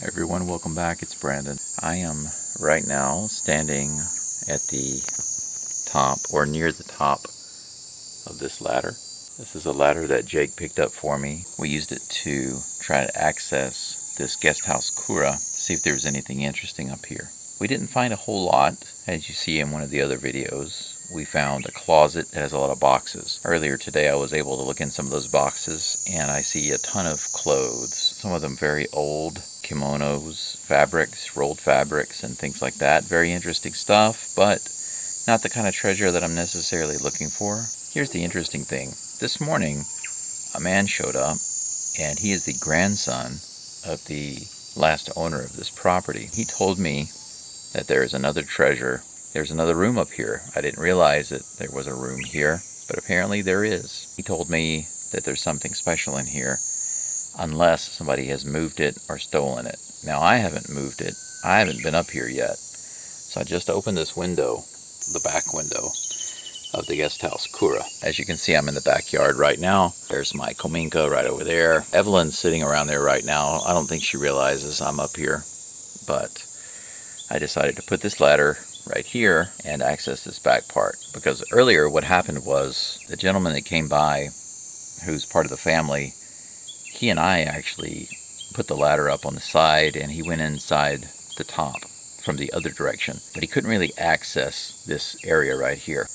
Everyone, welcome back. It's Brandon. I am right now standing at the top or near the top of this ladder. This is a ladder that Jake picked up for me. We used it to try to access this guest house kura, see if there was anything interesting up here. We didn't find a whole lot. As you see in one of the other videos, we found a closet that has a lot of boxes. Earlier today I was able to look in some of those boxes and I see a ton of clothes, some of them very old, kimonos, fabrics, rolled fabrics and things like that. Very interesting stuff, but not the kind of treasure that I'm necessarily looking for. Here's the interesting thing. This morning a man showed up and he is the grandson of the last owner of this property. He told me that there is another treasure. There's another room up here. I didn't realize that there was a room here, but apparently there is. He told me that there's something special in here unless somebody has moved it or stolen it. Now I haven't moved it. I haven't been up here yet. So I just opened this window, the back window of the guest house kura. As you can see, I'm in the backyard right now. There's my kominka right over there. Evelyn's sitting around there right now. I don't think she realizes I'm up here, but I decided to put this ladder right here and access this back part, because earlier what happened was the gentleman that came by, who's part of the family, he and I actually put the ladder up on the side and he went inside the top from the other direction, but he couldn't really access this area right here.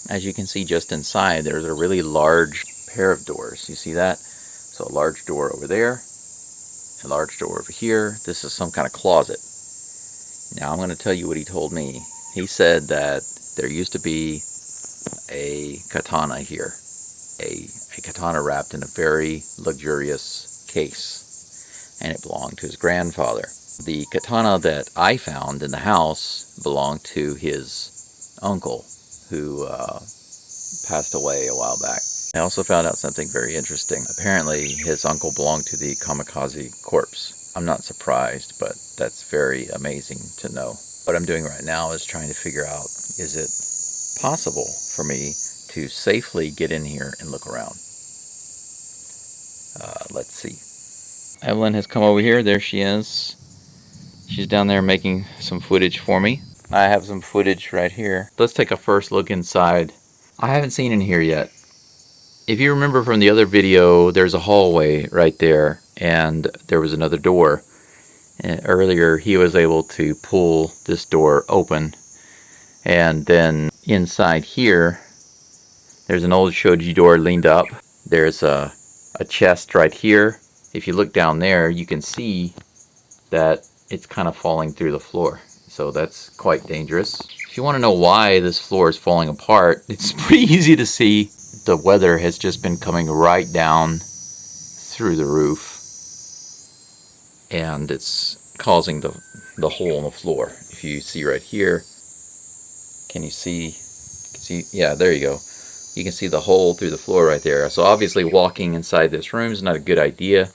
As you can see just inside, there's a really large pair of doors. You see that? So a large door over there, a large door over here. This is some kind of closet. Now I'm going to tell you what he told me. He said that there used to be a katana here. A katana wrapped in a very luxurious case. And it belonged to his grandfather. The katana that I found in the house belonged to his uncle, who passed away a while back. I also found out something very interesting. Apparently his uncle belonged to the kamikaze corps. I'm not surprised, but that's very amazing to know. What I'm doing right now is trying to figure out, is it possible for me to safely get in here and look around? Let's see. Evelyn has come over here. There she is. She's down there making some footage for me. I have some footage right here. Let's take a first look inside. I haven't seen in here yet. If you remember from the other video, there's a hallway right there, and there was another door. And earlier, he was able to pull this door open, and then inside here, there's an old KOJI door leaned up. There's a chest right here. If you look down there, you can see that it's kind of falling through the floor. So that's quite dangerous. If you want to know why this floor is falling apart, it's pretty easy to see. The weather has just been coming right down through the roof, and it's causing the hole in the floor. If you see right here, can you see? Yeah, there you go. You can see the hole through the floor right there. So obviously walking inside this room is not a good idea,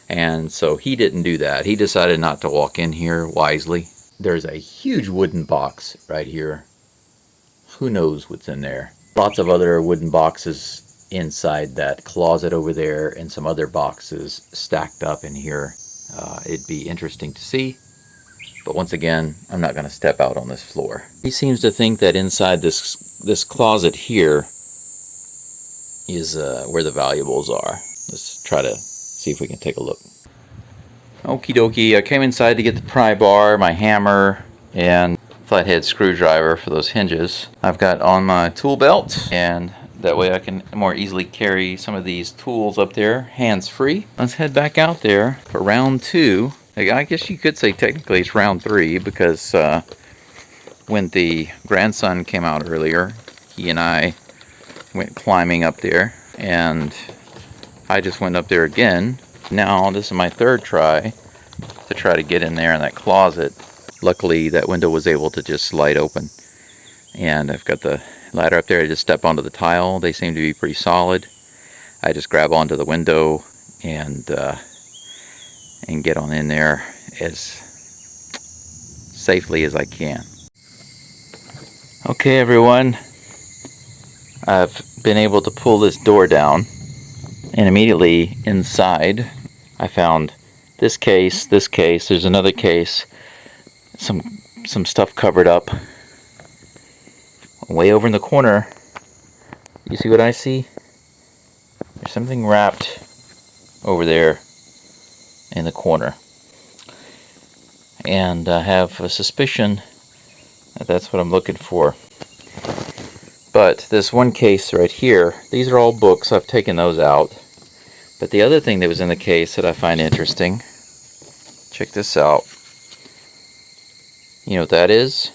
and so he didn't do that. He decided not to walk in here wisely. There's a huge wooden box right here. Who knows what's in there? Lots of other wooden boxes inside that closet over there, and some other boxes stacked up in here. It'd be interesting to see, but once again, I'm not going to step out on this floor. He seems to think that inside this closet here is where the valuables are. Let's try to see if we can take a look. Okie dokie, I came inside to get the pry bar, my hammer, and flathead screwdriver for those hinges. I've got on my tool belt, and that way I can more easily carry some of these tools up there, hands-free. Let's head back out there for round 2. I guess you could say technically it's round 3, because when the grandson came out earlier, he and I went climbing up there, and I just went up there again. Now this is my third try to get in there in that closet. Luckily that window was able to just slide open, and I've got the ladder up there. I just step onto the tile. They seem to be pretty solid. I just grab onto the window and get on in there as safely as I can. Okay everyone, I've been able to pull this door down, and immediately inside I found this case, there's another case, some stuff covered up. Way over in the corner, you see what I see? There's something wrapped over there in the corner. And I have a suspicion that that's what I'm looking for. But this one case right here, these are all books. I've taken those out. But the other thing that was in the case that I find interesting, check this out. You know what that is?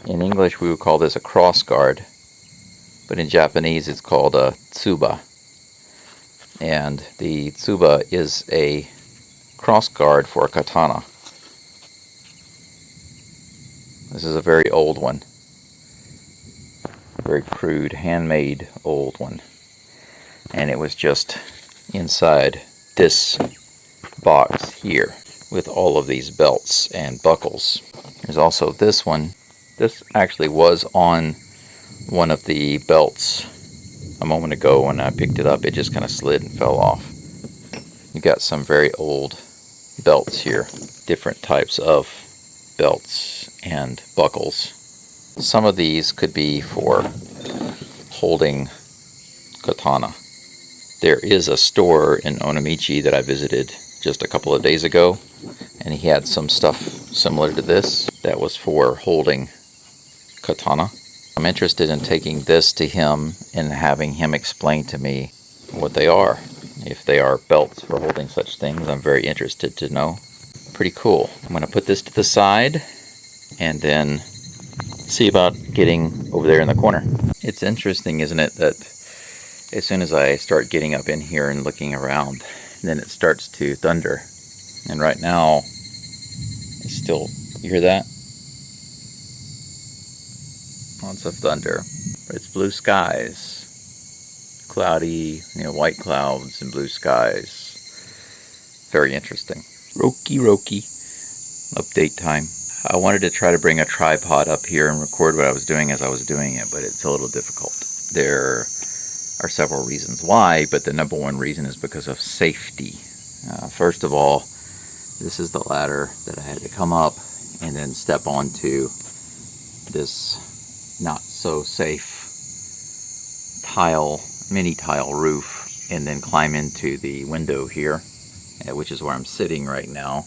In English we would call this a cross guard, but in Japanese it's called a tsuba. And the tsuba is a cross guard for a katana. This is a very old one. Very crude, handmade old one. And it was just inside this box here with all of these belts and buckles. There's also this one. This actually was on one of the belts a moment ago when I picked it up. It just kind of slid and fell off. You got some very old belts here. Different types of belts and buckles. Some of these could be for holding katana. There is a store in Onomichi that I visited just a couple of days ago, and he had some stuff similar to this that was for holding katana. I'm interested in taking this to him and having him explain to me what they are. If they are belts for holding such things, I'm very interested to know. Pretty cool. I'm going to put this to the side and then see about getting over there in the corner. It's interesting, isn't it, that as soon as I start getting up in here and looking around, then it starts to thunder. And right now, it's still, you hear that? Lots of thunder. But it's blue skies. Cloudy, white clouds and blue skies. Very interesting. Roki. Update time. I wanted to try to bring a tripod up here and record what I was doing as I was doing it, but it's a little difficult. There are several reasons why, but the number one reason is because of safety. First of all, this is the ladder that I had to come up and then step onto this not so safe mini tile roof, and then climb into the window here, which is where I'm sitting right now.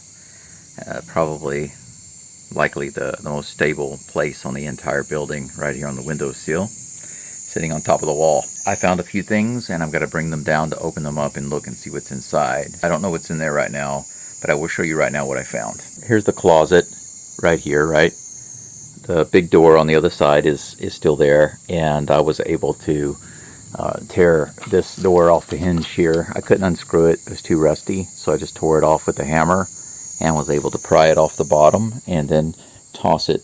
Likely the most stable place on the entire building, right here on the windowsill, sitting on top of the wall. I found a few things, and I'm going to bring them down to open them up and look and see what's inside. I don't know what's in there right now, but I will show you right now what I found. Here's the closet right here, right? The big door on the other side is still there, and I was able to tear this door off the hinge here. I couldn't unscrew it. It was too rusty, so I just tore it off with a hammer and was able to pry it off the bottom and then toss it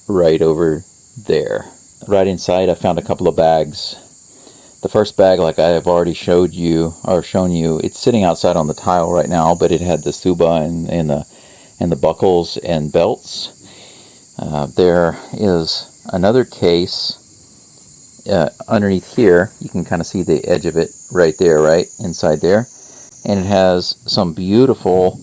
right over there. Right inside I found a couple of bags. The first bag, like I have already shown you, it's sitting outside on the tile right now, but it had the tsuba and the buckles and belts. There is another case underneath here. You can kind of see the edge of it right there, right inside there, and it has some beautiful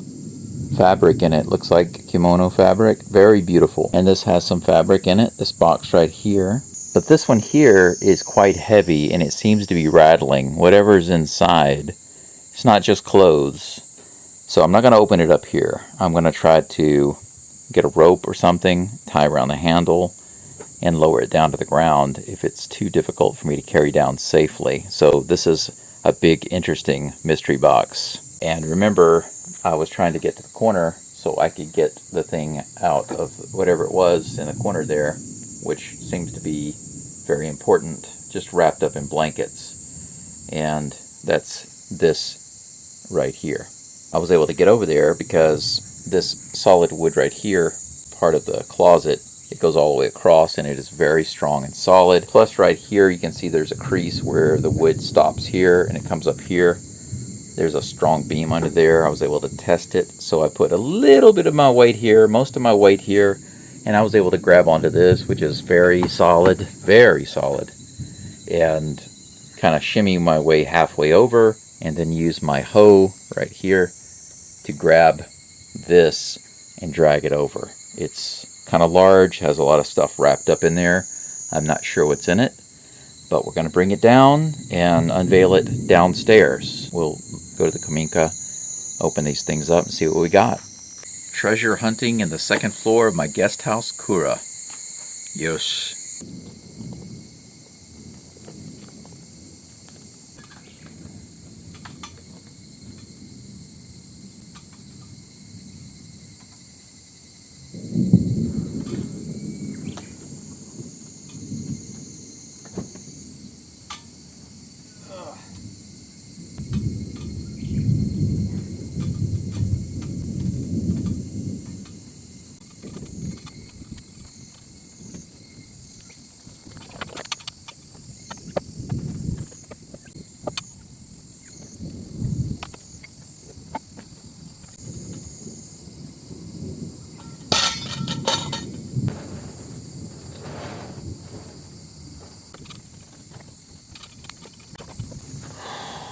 fabric in it. Looks like kimono fabric. Very beautiful. And this has some fabric in it, this box right here. But this one here is quite heavy, and it seems to be rattling whatever's inside. It's not just clothes. So I'm not going to open it up here. I'm going to try to get a rope or something, tie around the handle, and lower it down to the ground if it's too difficult for me to carry down safely. So this is a big, interesting mystery box. And remember, I was trying to get to the corner so I could get the thing out of whatever it was in the corner there, which seems to be very important, just wrapped up in blankets. And that's this right here. I was able to get over there because this solid wood right here, part of the closet, it goes all the way across, and it is very strong and solid. Plus right here you can see there's a crease where the wood stops here and it comes up here. There's a strong beam under there. I was able to test it, so I put a little bit of my weight here, most of my weight here, and I was able to grab onto this, which is very solid, and kind of shimmy my way halfway over and then use my hoe right here to grab this and drag it over. It's kind of large, has a lot of stuff wrapped up in there. I'm not sure what's in it, but we're going to bring it down and unveil it downstairs. We'll go to the Kaminka, open these things up and see what we got. Treasure hunting in the second floor of my guest house, Kura. Yosh.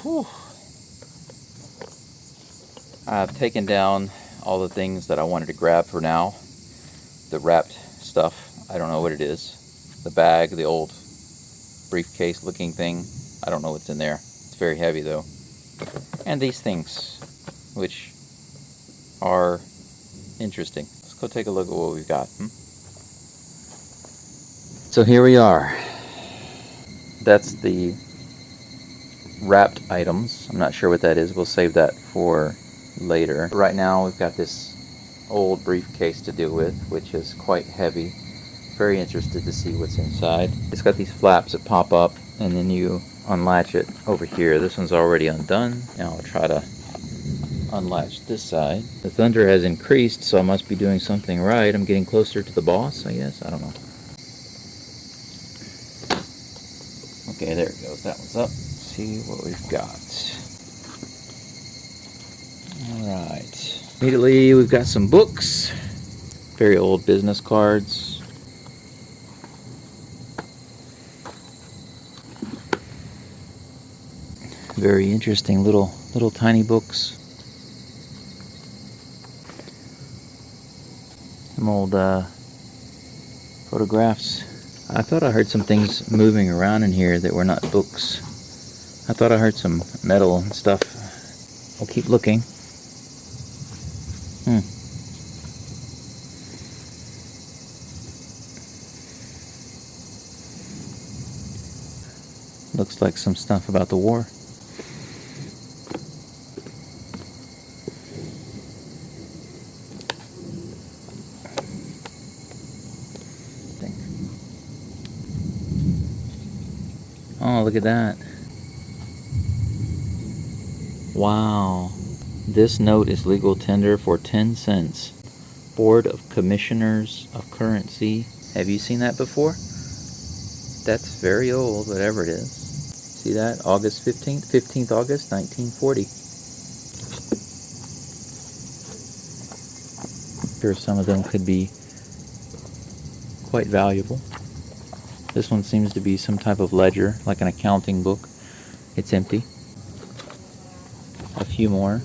Whew. I've taken down all the things that I wanted to grab for now. The wrapped stuff, I don't know what it is. The bag, the old briefcase looking thing, I don't know what's in there. It's very heavy though. And these things, which are interesting. Let's go take a look at what we've got. So here we are. That's the wrapped items. I'm not sure what that is. We'll save that for later. Right now we've got this old briefcase to deal with, which is quite heavy. Very interested to see what's inside. It's got these flaps that pop up and then you unlatch it over here. This one's already undone. Now I'll try to unlatch this side. The thunder has increased, so I must be doing something right. I'm getting closer to the boss, I guess. I don't know. Okay, there it goes. That one's up. See what we've got. Alright. Immediately we've got some books. Very old business cards. Very interesting little tiny books. Some old photographs. I thought I heard some things moving around in here that were not books. I thought I heard some metal and stuff. I'll keep looking. Looks like some stuff about the war. Oh, look at that. Wow. This note is legal tender for 10 cents. Board of Commissioners of Currency. Have you seen that before? That's very old, whatever it is. See that? August 15th? 15th August, 1940. Sure, some of them could be quite valuable. This one seems to be some type of ledger, like an accounting book. It's empty. A few more.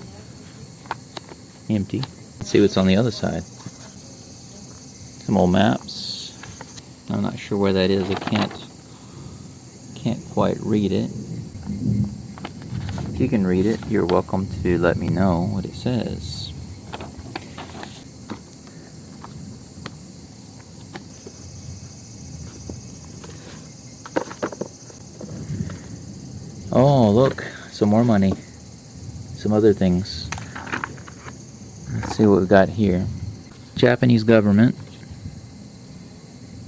Empty. Let's see what's on the other side. Some old maps. I'm not sure where that is. I can't quite read it. If you can read it, you're welcome to let me know what it says. Oh, look, some more money. Some other things. Let's see what we've got here. Japanese government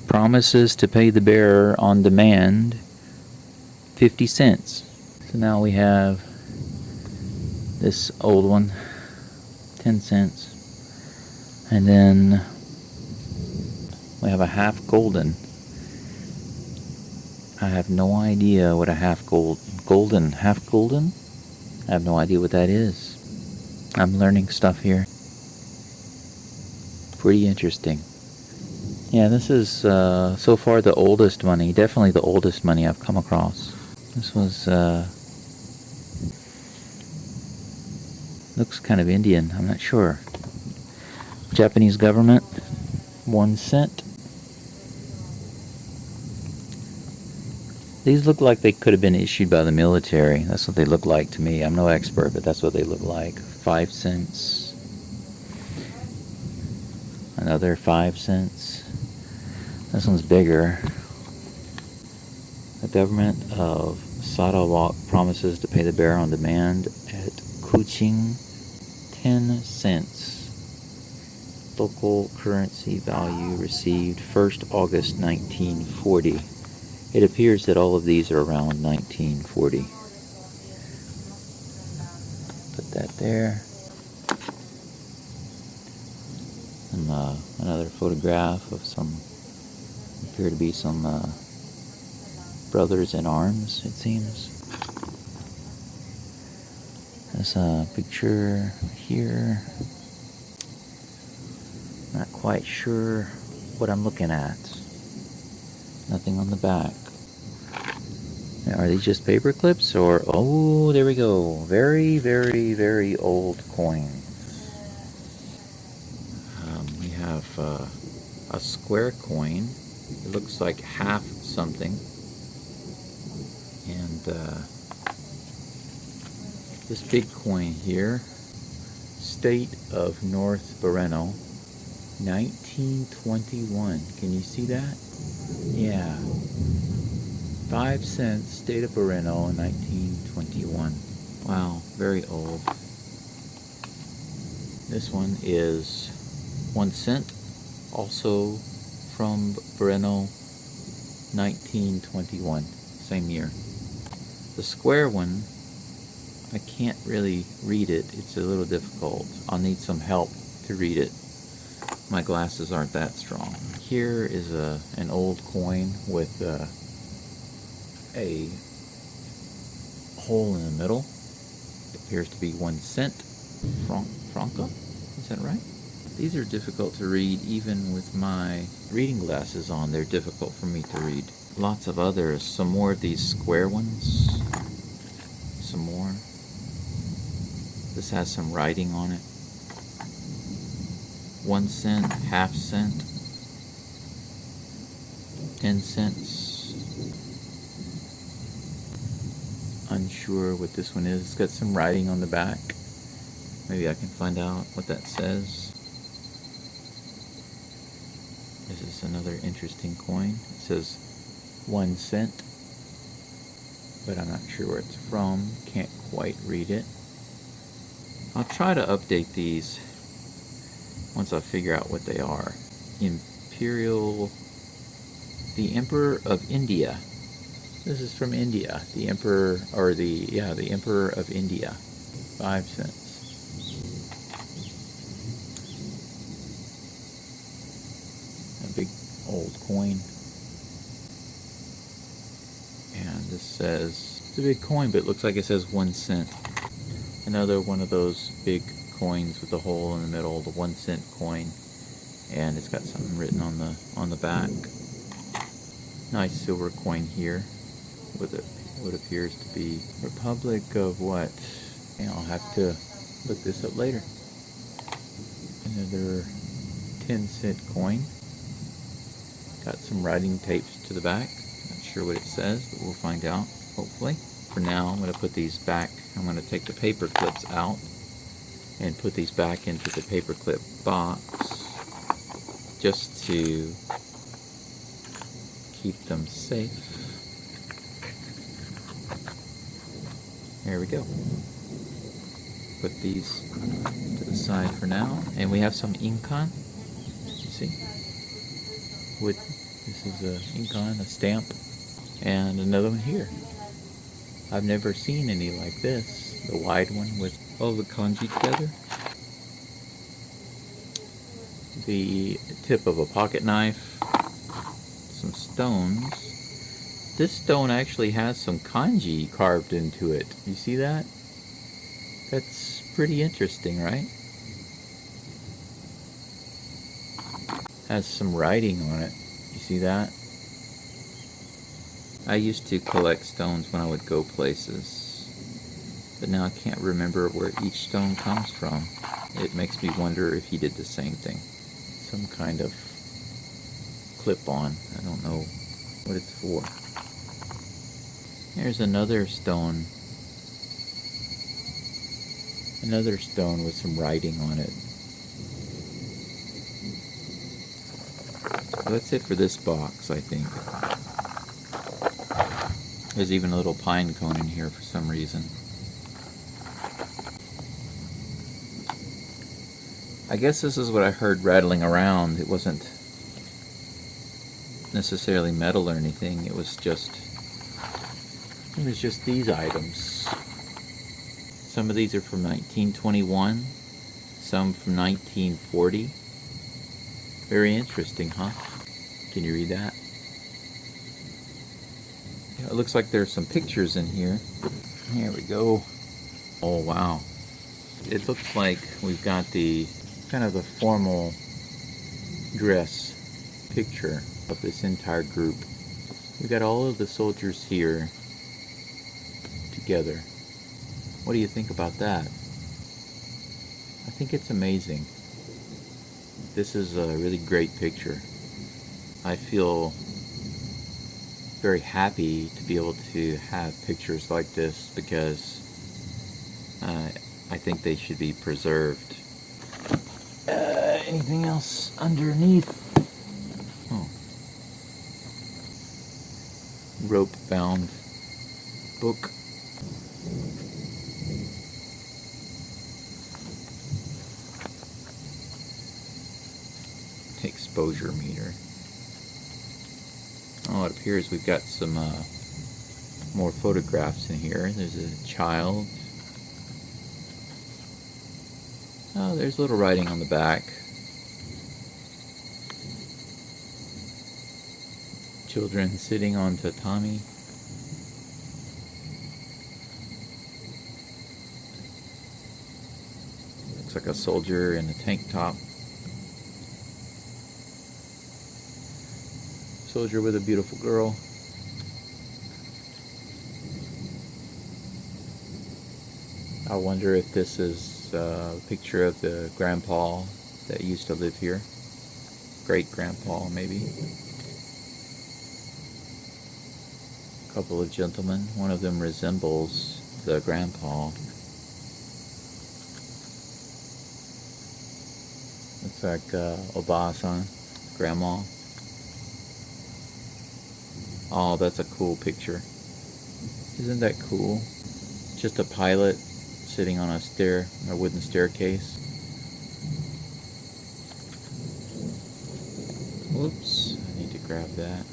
promises to pay the bearer on demand 50 cents. So now we have this old one, 10 cents. And then we have a half golden. I have no idea what a half golden. I have no idea what that is. I'm learning stuff here. Pretty interesting. Yeah, this is so far the oldest money. Definitely the oldest money I've come across. This was Looks kind of Indian, I'm not sure. Japanese government, 1 cent. These look like they could have been issued by the military. That's what they look like to me. I'm no expert, but that's what they look like. 5 cents. Another 5 cents. This one's bigger. The government of Sarawak promises to pay the bearer on demand at Kuching 10 cents. Local currency value received 1st August 1940. It appears that all of these are around 1940. Put that there. And another photograph of some, appear to be some brothers in arms, it seems. There's a picture here. Not quite sure what I'm looking at. Nothing on the back. Are these just paper clips or... Oh, there we go. Very, very, very old coins. We have a square coin. It looks like half something. And this big coin here. State of North Borneo. 1921. Can you see that? Yeah. 5 cents, State of Borneo, 1921. Wow, very old. This one is 1 cent, also from Borneo, 1921, same year. The square one, I can't really read it. It's a little difficult. I'll need some help to read it. My glasses aren't that strong. Here is an old coin with a hole in the middle. It appears to be 1 cent. Franco? Is that right? These are difficult to read even with my reading glasses on. They're difficult for me to read. Lots of others. Some more of these square ones. Some more. This has some writing on it. 1 cent, half cent, 10 cents. Unsure what this one is. It's got some writing on the back. Maybe I can find out what that says. This is another interesting coin. It says 1 cent, but I'm not sure where it's from. Can't quite read it. I'll try to update these once I figure out what they are. Imperial, the Emperor of India. This is from India. The Emperor, or the Emperor of India. 5 cents. A big old coin. And this says, it's a big coin, but it looks like it says 1 cent. Another one of those big coins with a hole in the middle, the 1 cent coin, and it's got something written on the back. Nice silver coin here with what appears to be Republic of what? And I'll have to look this up later. Another 10 cent coin. Got some writing taped to the back. Not sure what it says, but we'll find out hopefully. For now, I'm going to put these back. I'm going to take the paper clips out and put these back into the paperclip box just to keep them safe. There we go. Put these to the side for now, and we have some ink on. You see? This is a ink on, a stamp, and another one here. I've never seen any like this. The wide one with all the kanji together. The tip of a pocket knife. Some stones. This stone actually has some kanji carved into it. You see that? That's pretty interesting, right? Has some writing on it. You see that? I used to collect stones when I would go places. but now I can't remember where each stone comes from. It makes me wonder if he did the same thing. Some kind of clip-on. I don't know what it's for. Here's another stone. Another stone with some writing on it. Well, that's it for this box, I think. There's even a little pine cone in here for some reason. I guess this is what I heard rattling around. It wasn't necessarily metal or anything. It was just these items. Some of these are from 1921, some from 1940. Very interesting, huh? Can you read that? Yeah, it looks like there's some pictures in here. Here we go. Oh wow. It looks like we've got the kind of the formal dress picture of this entire group. We've got all of the soldiers here together. What do you think about that? I think it's amazing. This is a really great picture. I feel very happy to be able to have pictures like this because I think they should be preserved. Anything else underneath? Oh. Rope-bound book. Exposure meter. Oh, it appears we've got some more photographs in here. There's a child. Oh, there's a little writing on the back. Children sitting on tatami. Looks like a soldier in a tank top. Soldier with a beautiful girl. I wonder if this is a picture of the grandpa that used to live here. Great grandpa, maybe. A couple of gentlemen. One of them resembles the grandpa. Looks like Oba-san, grandma. Oh, that's a cool picture. Isn't that cool? Just a pilot sitting on a wooden staircase. Whoops, I need to grab that.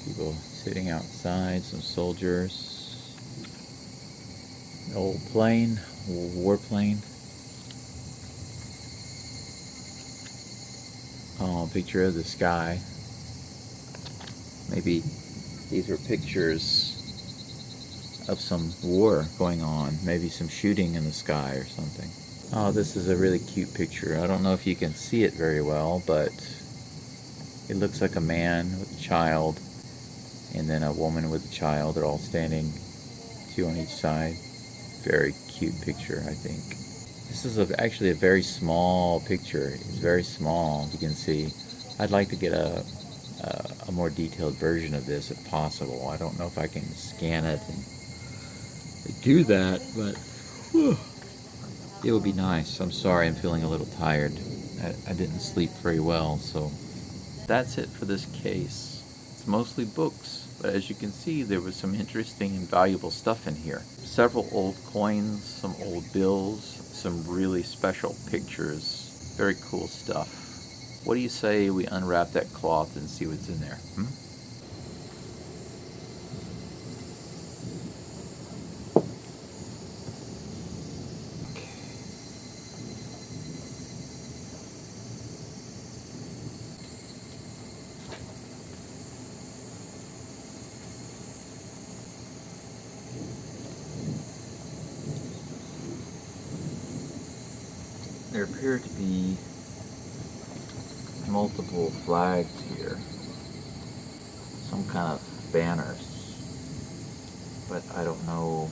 People sitting outside, some soldiers. An old plane, warplane. Oh, a picture of the sky. Maybe these are pictures of some war going on. Maybe some shooting in the sky or something. Oh, this is a really cute picture. I don't know if you can see it very well, but it looks like a man with a child and then a woman with a child. They're all standing, two on each side. Very cute picture, I think. This is actually a very small picture. It's very small, you can see. I'd like to get a more detailed version of this if possible. I don't know if I can scan it and do that, but whew, it would be nice. I'm sorry, I'm feeling a little tired. I didn't sleep very well, so that's it for this case. It's mostly books, but as you can see, there was some interesting and valuable stuff in here. Several old coins, some old bills, some really special pictures. Very cool stuff. What do you say we unwrap that cloth and see what's in there? There appear to be multiple flags here, some kind of banners, but I don't know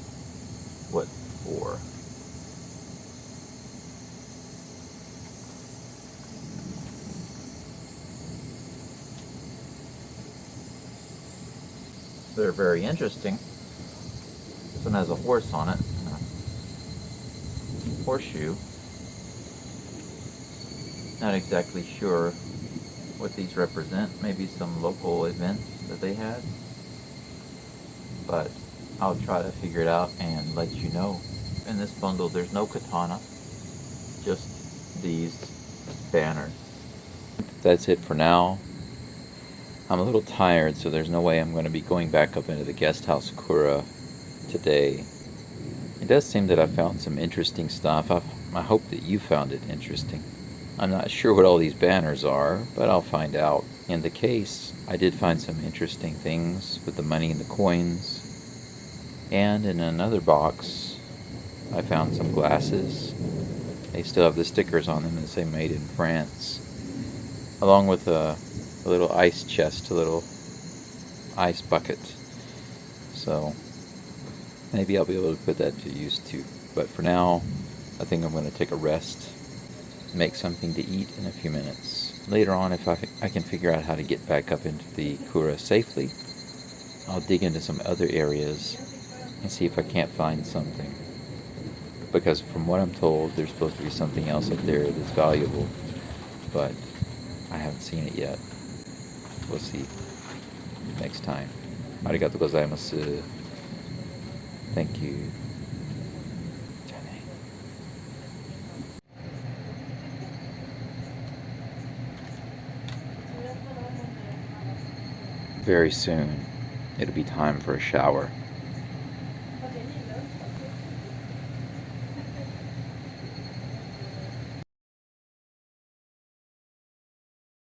They're very interesting. This one has a horse on it, and a horseshoe. Not exactly sure what these represent. Maybe some local events that they had. But I'll try to figure it out and let you know. In this bundle, there's no katana, just these banners. That's it for now. I'm a little tired, so there's no way I'm going to be going back up into the guest house kura today. It does seem that I found some interesting stuff. I hope that you found it interesting. I'm not sure what all these banners are, but I'll find out. In the case, I did find some interesting things with the money and the coins. And in another box, I found some glasses. They still have the stickers on them that say made in France. Along with a little ice chest, a little ice bucket. So maybe I'll be able to put that to use too. But for now, I think I'm going to take a rest, make something to eat in a few minutes. Later on, if I can figure out how to get back up into the kura safely, I'll dig into some other areas and see if I can't find something. Because from what I'm told, there's supposed to be something else up there that's valuable, but I haven't seen it yet. We'll see next time. Arigatou gozaimasu. Thank you. Very soon, it'll be time for a shower.